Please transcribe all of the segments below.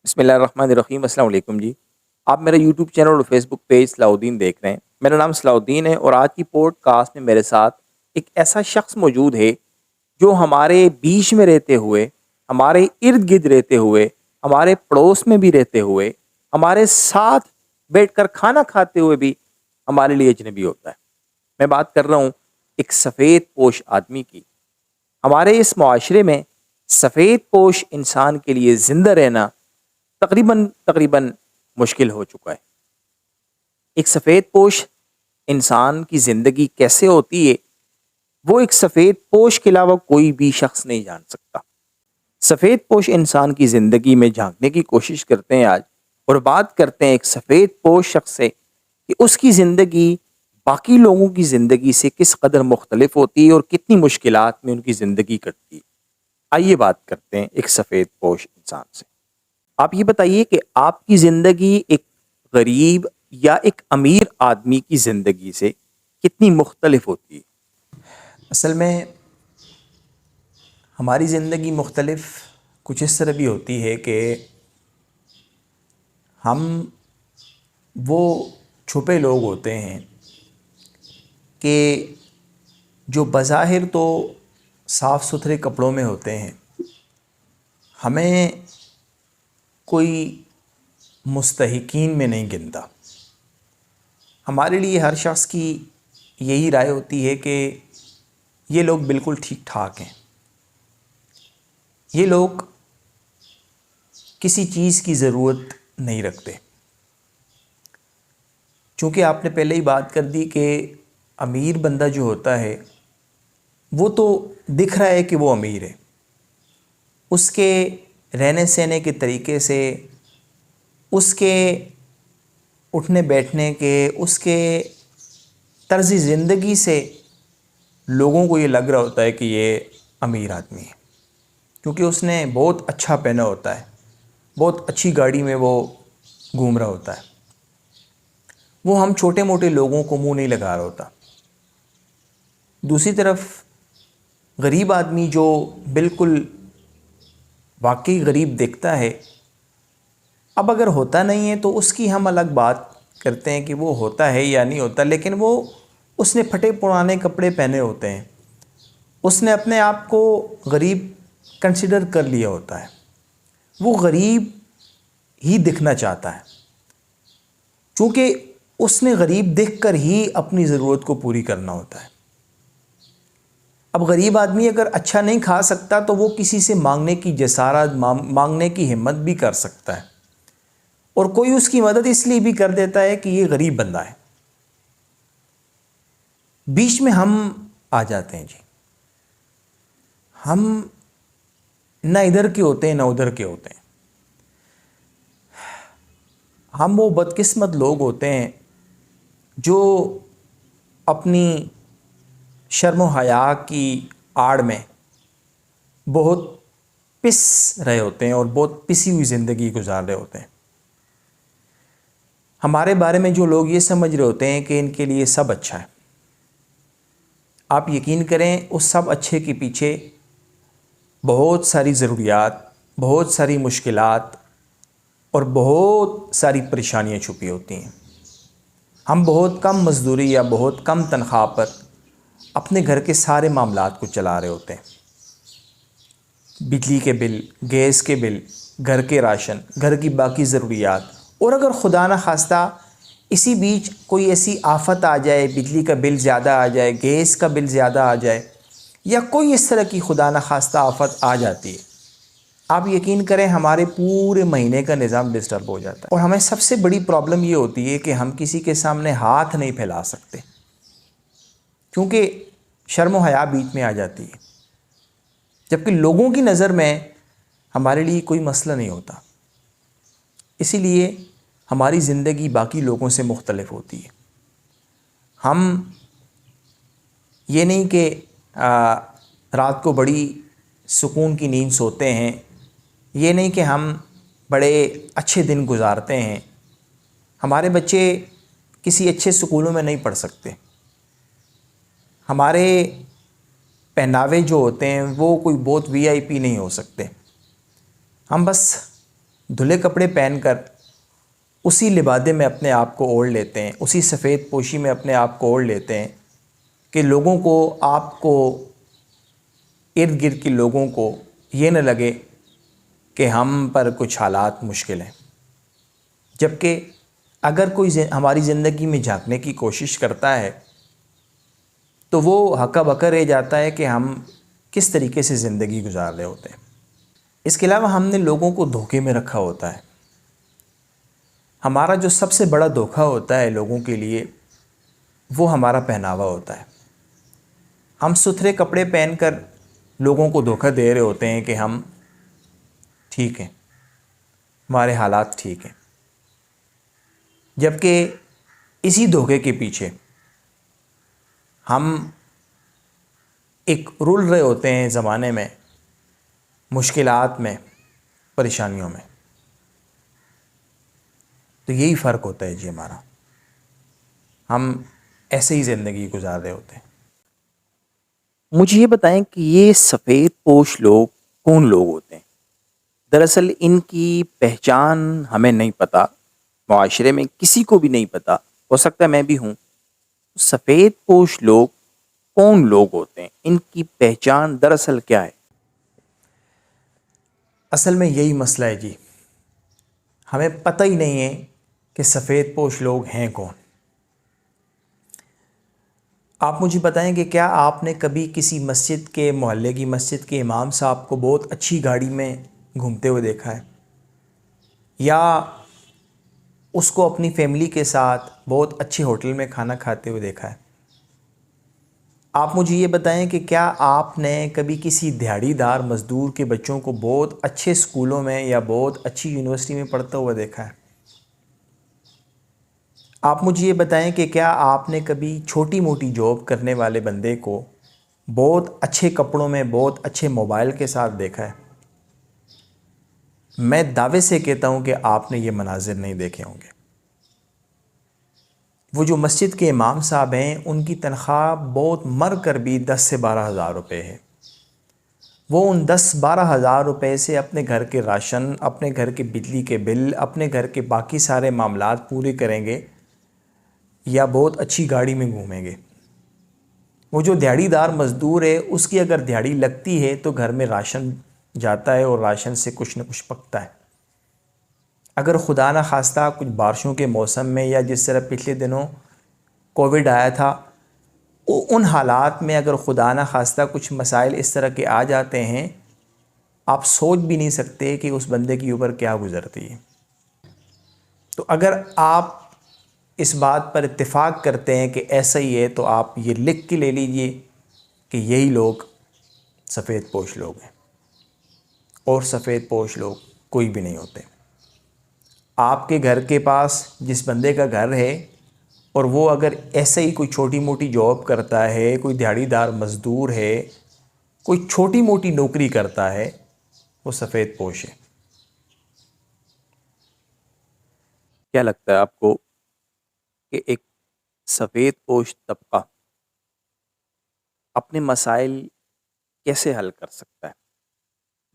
بسم اللہ الرحمن الرحیم۔ السلام علیکم جی، آپ میرا یوٹیوب چینل اور فیس بک پیج صلاح الدین دیکھ رہے ہیں۔ میرا نام صلاح الدین ہے اور آج کی پوڈ کاسٹ میں میرے ساتھ ایک ایسا شخص موجود ہے جو ہمارے بیچ میں رہتے ہوئے، ہمارے ارد گرد رہتے ہوئے، ہمارے پڑوس میں بھی رہتے ہوئے، ہمارے ساتھ بیٹھ کر کھانا کھاتے ہوئے بھی ہمارے لیے اجنبی ہوتا ہے۔ میں بات کر رہا ہوں ایک سفید پوش آدمی کی۔ ہمارے اس معاشرے میں سفید پوش انسان کے لیے زندہ رہنا تقریباً مشکل ہو چکا ہے۔ ایک سفید پوش انسان کی زندگی کیسے ہوتی ہے وہ ایک سفید پوش کے علاوہ کوئی بھی شخص نہیں جان سکتا۔ سفید پوش انسان کی زندگی میں جھانکنے کی کوشش کرتے ہیں آج، اور بات کرتے ہیں ایک سفید پوش شخص سے کہ اس کی زندگی باقی لوگوں کی زندگی سے کس قدر مختلف ہوتی ہے اور کتنی مشکلات میں ان کی زندگی کٹتی ہے۔ آئیے بات کرتے ہیں ایک سفید پوش انسان سے۔ آپ یہ بتائیے کہ آپ کی زندگی ایک غریب یا ایک امیر آدمی کی زندگی سے کتنی مختلف ہوتی ہے؟ اصل میں ہماری زندگی مختلف کچھ اس طرح بھی ہوتی ہے کہ ہم وہ چھپے لوگ ہوتے ہیں کہ جو بظاہر تو صاف ستھرے کپڑوں میں ہوتے ہیں، ہمیں کوئی مستحقین میں نہیں گنتا۔ ہمارے لیے ہر شخص کی یہی رائے ہوتی ہے کہ یہ لوگ بالکل ٹھیک ٹھاک ہیں، یہ لوگ کسی چیز کی ضرورت نہیں رکھتے۔ چونکہ آپ نے پہلے ہی بات کر دی کہ امیر بندہ جو ہوتا ہے وہ تو دکھ رہا ہے کہ وہ امیر ہے، اس کے رہنے سہنے کے طریقے سے، اس کے اٹھنے بیٹھنے کے، اس کے طرز زندگی سے لوگوں کو یہ لگ رہا ہوتا ہے کہ یہ امیر آدمی ہے، کیونکہ اس نے بہت اچھا پہنا ہوتا ہے، بہت اچھی گاڑی میں وہ گھوم رہا ہوتا ہے۔ وہ ہم چھوٹے موٹے لوگوں کو منہ نہیں لگا رہا ہوتا۔ دوسری طرف غریب آدمی جو بالکل واقعی غریب دکھتا ہے، اب اگر ہوتا نہیں ہے تو اس کی ہم الگ بات کرتے ہیں کہ وہ ہوتا ہے یا نہیں ہوتا، لیکن وہ اس نے پھٹے پرانے کپڑے پہنے ہوتے ہیں، اس نے اپنے آپ کو غریب کنسیڈر کر لیا ہوتا ہے، وہ غریب ہی دکھنا چاہتا ہے، چونکہ اس نے غریب دیکھ کر ہی اپنی ضرورت کو پوری کرنا ہوتا ہے۔ اب غریب آدمی اگر اچھا نہیں کھا سکتا تو وہ کسی سے مانگنے کی جسارت، مانگنے کی ہمت بھی کر سکتا ہے، اور کوئی اس کی مدد اس لیے بھی کر دیتا ہے کہ یہ غریب بندہ ہے۔ بیچ میں ہم آ جاتے ہیں جی، ہم نہ ادھر کے ہوتے ہیں نہ ادھر کے ہوتے ہیں۔ ہم وہ بدقسمت لوگ ہوتے ہیں جو اپنی شرم و حیا کی آڑ میں بہت پس رہے ہوتے ہیں اور بہت پسی ہوئی زندگی گزار رہے ہوتے ہیں۔ ہمارے بارے میں جو لوگ یہ سمجھ رہے ہوتے ہیں کہ ان کے لیے سب اچھا ہے، آپ یقین کریں اس سب اچھے کے پیچھے بہت ساری ضروریات، بہت ساری مشکلات اور بہت ساری پریشانیاں چھپی ہوتی ہیں۔ ہم بہت کم مزدوری یا بہت کم تنخواہ پر اپنے گھر کے سارے معاملات کو چلا رہے ہوتے ہیں، بجلی کے بل، گیس کے بل، گھر کے راشن، گھر کی باقی ضروریات، اور اگر خدا نہ خواستہ اسی بیچ کوئی ایسی آفت آ جائے، بجلی کا بل زیادہ آ جائے، گیس کا بل زیادہ آ جائے، یا کوئی اس طرح کی خدا نہ خواستہ آفت آ جاتی ہے، آپ یقین کریں ہمارے پورے مہینے کا نظام ڈسٹرب ہو جاتا ہے۔ اور ہمیں سب سے بڑی پرابلم یہ ہوتی ہے کہ ہم کسی کے سامنے ہاتھ نہیں پھیلا سکتے، کیونکہ شرم و حیا بیچ میں آ جاتی ہے، جبکہ لوگوں کی نظر میں ہمارے لیے کوئی مسئلہ نہیں ہوتا۔ اسی لیے ہماری زندگی باقی لوگوں سے مختلف ہوتی ہے۔ ہم یہ نہیں کہ رات کو بڑی سکون کی نیند سوتے ہیں، یہ نہیں کہ ہم بڑے اچھے دن گزارتے ہیں۔ ہمارے بچے کسی اچھے سکولوں میں نہیں پڑھ سکتے، ہمارے پہناوے جو ہوتے ہیں وہ کوئی بہت وی آئی پی نہیں ہو سکتے، ہم بس دھلے کپڑے پہن کر اسی لبادے میں اپنے آپ کو اوڑھ لیتے ہیں، اسی سفید پوشی میں اپنے آپ کو اوڑھ لیتے ہیں کہ لوگوں کو، آپ کو، ارد گرد کے لوگوں کو یہ نہ لگے کہ ہم پر کچھ حالات مشکل ہیں، جبکہ اگر کوئی ہماری زندگی میں جھانکنے کی کوشش کرتا ہے تو وہ ہکا بکا رہ جاتا ہے کہ ہم کس طریقے سے زندگی گزار رہے ہوتے ہیں۔ اس کے علاوہ ہم نے لوگوں کو دھوکے میں رکھا ہوتا ہے۔ ہمارا جو سب سے بڑا دھوکہ ہوتا ہے لوگوں کے لیے، وہ ہمارا پہناوا ہوتا ہے۔ ہم ستھرے کپڑے پہن کر لوگوں کو دھوکہ دے رہے ہوتے ہیں کہ ہم ٹھیک ہیں، ہمارے حالات ٹھیک ہیں، جبکہ اسی دھوکے کے پیچھے ہم ایک رول رہے ہوتے ہیں زمانے میں، مشکلات میں، پریشانیوں میں۔ تو یہی فرق ہوتا ہے جی ہمارا، ہم ایسے ہی زندگی گزار رہے ہوتے ہیں۔ مجھے یہ بتائیں کہ یہ سفید پوش لوگ کون لوگ ہوتے ہیں؟ دراصل ان کی پہچان ہمیں نہیں پتہ، معاشرے میں کسی کو بھی نہیں پتہ، ہو سکتا ہے میں بھی ہوں۔ سفید پوش لوگ کون لوگ ہوتے ہیں؟ ان کی پہچان دراصل کیا ہے؟ اصل میں یہی مسئلہ ہے جی، ہمیں پتہ ہی نہیں ہے کہ سفید پوش لوگ ہیں کون۔ آپ مجھے بتائیں کہ کیا آپ نے کبھی کسی مسجد کے، محلے کی مسجد کے امام صاحب کو بہت اچھی گاڑی میں گھومتے ہوئے دیکھا ہے، یا اس کو اپنی فیملی کے ساتھ بہت اچھے ہوٹل میں کھانا کھاتے ہوئے دیکھا ہے؟ آپ مجھے یہ بتائیں کہ کیا آپ نے کبھی کسی دیہڑی دار مزدور کے بچوں کو بہت اچھے اسکولوں میں یا بہت اچھی یونیورسٹی میں پڑھتا ہوا دیکھا ہے؟ آپ مجھے یہ بتائیں کہ کیا آپ نے کبھی چھوٹی موٹی جاب کرنے والے بندے کو بہت اچھے کپڑوں میں، بہت اچھے موبائل کے ساتھ دیکھا ہے؟ میں دعوے سے کہتا ہوں کہ آپ نے یہ مناظر نہیں دیکھے ہوں گے۔ وہ جو مسجد کے امام صاحب ہیں، ان کی تنخواہ بہت مر کر بھی 10 سے 12 ہزار روپے ہے۔ وہ ان 10-12 ہزار روپے سے اپنے گھر کے راشن، اپنے گھر کے بجلی کے بل، اپنے گھر کے باقی سارے معاملات پورے کریں گے، یا بہت اچھی گاڑی میں گھومیں گے۔ وہ جو دیہڑی دار مزدور ہے، اس کی اگر دیہڑی لگتی ہے تو گھر میں راشن جاتا ہے اور راشن سے کچھ نہ کچھ پکتا ہے۔ اگر خدا نہ خواستہ کچھ بارشوں کے موسم میں، یا جس طرح پچھلے دنوں کووڈ آیا تھا، ان حالات میں اگر خدا نہ خواستہ کچھ مسائل اس طرح کے آ جاتے ہیں، آپ سوچ بھی نہیں سکتے کہ اس بندے کی اوپر کیا گزرتی ہے۔ تو اگر آپ اس بات پر اتفاق کرتے ہیں کہ ایسا ہی ہے، تو آپ یہ لکھ کے لے لیجئے کہ یہی لوگ سفید پوش لوگ ہیں، اور سفید پوش لوگ کوئی بھی نہیں ہوتے۔ آپ کے گھر کے پاس جس بندے کا گھر ہے، اور وہ اگر ایسے ہی کوئی چھوٹی موٹی جاب کرتا ہے، کوئی دیہڑی دار مزدور ہے، کوئی چھوٹی موٹی نوکری کرتا ہے، وہ سفید پوش ہے۔ کیا لگتا ہے آپ کو کہ ایک سفید پوش طبقہ اپنے مسائل کیسے حل کر سکتا ہے؟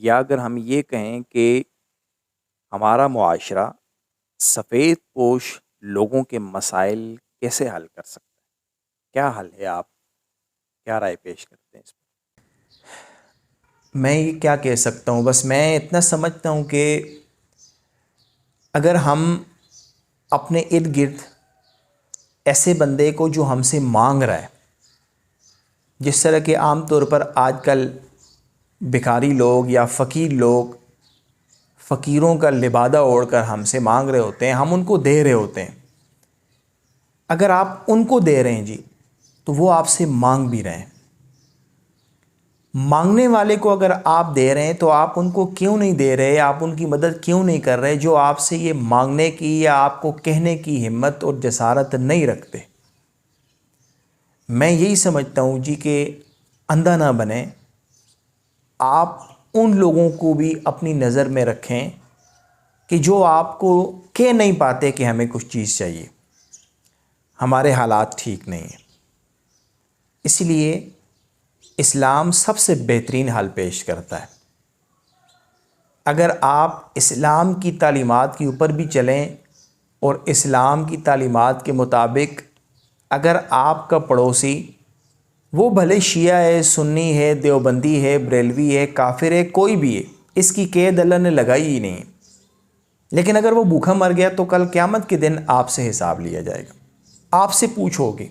یا اگر ہم یہ کہیں کہ ہمارا معاشرہ سفید پوش لوگوں کے مسائل کیسے حل کر سکتا ہے؟ کیا حل ہے؟ آپ کیا رائے پیش کرتے ہیں اس پر؟ میں یہ کیا کہہ سکتا ہوں، بس میں اتنا سمجھتا ہوں کہ اگر ہم اپنے ارد گرد ایسے بندے کو جو ہم سے مانگ رہا ہے، جس طرح کہ عام طور پر آج کل بھکاری لوگ یا فقیر لوگ فقیروں کا لبادہ اوڑھ کر ہم سے مانگ رہے ہوتے ہیں، ہم ان کو دے رہے ہوتے ہیں، اگر آپ ان کو دے رہے ہیں جی، تو وہ آپ سے مانگ بھی رہے ہیں۔ مانگنے والے کو اگر آپ دے رہے ہیں تو آپ ان کو کیوں نہیں دے رہے، آپ ان کی مدد کیوں نہیں کر رہے جو آپ سے یہ مانگنے کی یا آپ کو کہنے کی ہمت اور جسارت نہیں رکھتے؟ میں یہی سمجھتا ہوں جی کہ اندھا نہ بنیں، آپ ان لوگوں کو بھی اپنی نظر میں رکھیں کہ جو آپ کو کہہ نہیں پاتے کہ ہمیں کچھ چیز چاہیے، ہمارے حالات ٹھیک نہیں ہیں۔ اس لیے اسلام سب سے بہترین حل پیش کرتا ہے۔ اگر آپ اسلام کی تعلیمات کے اوپر بھی چلیں اور اسلام کی تعلیمات کے مطابق اگر آپ کا پڑوسی وہ بھلے شیعہ ہے، سنی ہے، دیوبندی ہے، بریلوی ہے، کافر ہے، کوئی بھی ہے، اس کی قید اللہ نے لگائی ہی نہیں، لیکن اگر وہ بھوکا مر گیا تو کل قیامت کے دن آپ سے حساب لیا جائے گا. آپ سے پوچھو گے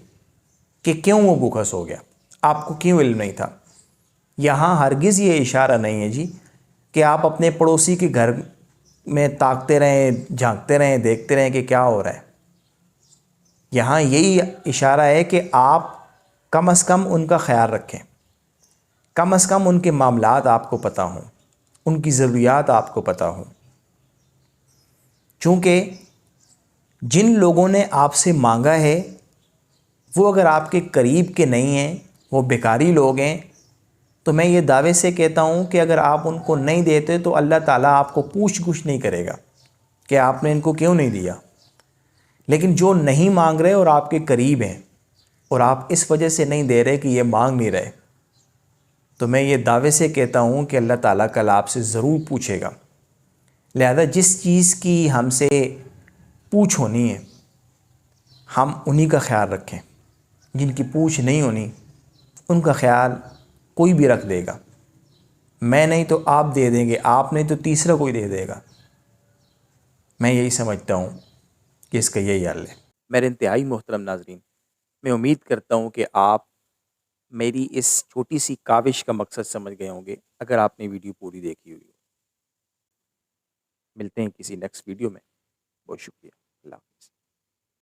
کہ کیوں وہ بھوکا سو گیا، آپ کو کیوں علم نہیں تھا. یہاں ہرگز یہ اشارہ نہیں ہے جی کہ آپ اپنے پڑوسی کے گھر میں تاکتے رہیں، جھانکتے رہیں، دیکھتے رہیں کہ کیا ہو رہا ہے. یہاں یہی اشارہ ہے کہ آپ کم از کم ان کا خیال رکھیں، کم از کم ان کے معاملات آپ کو پتہ ہوں، ان کی ضروریات آپ کو پتہ ہوں. چونکہ جن لوگوں نے آپ سے مانگا ہے وہ اگر آپ کے قریب کے نہیں ہیں، وہ بیکاری لوگ ہیں، تو میں یہ دعوے سے کہتا ہوں کہ اگر آپ ان کو نہیں دیتے تو اللہ تعالیٰ آپ کو پوچھ گچھ نہیں کرے گا کہ آپ نے ان کو کیوں نہیں دیا. لیکن جو نہیں مانگ رہے اور آپ کے قریب ہیں اور آپ اس وجہ سے نہیں دے رہے کہ یہ مانگ نہیں رہے، تو میں یہ دعوے سے کہتا ہوں کہ اللہ تعالیٰ کل آپ سے ضرور پوچھے گا. لہذا جس چیز کی ہم سے پوچھ ہونی ہے ہم انہی کا خیال رکھیں، جن کی پوچھ نہیں ہونی ان کا خیال کوئی بھی رکھ دے گا. میں نہیں تو آپ دے دیں گے، آپ نہیں تو تیسرا کوئی دے دے گا. میں یہی سمجھتا ہوں کہ اس کا یہی حل ہے. میرے انتہائی محترم ناظرین، میں امید کرتا ہوں کہ آپ میری اس چھوٹی سی کاوش کا مقصد سمجھ گئے ہوں گے اگر آپ نے ویڈیو پوری دیکھی ہوئی ہو. ملتے ہیں کسی نیکسٹ ویڈیو میں. بہت شکریہ.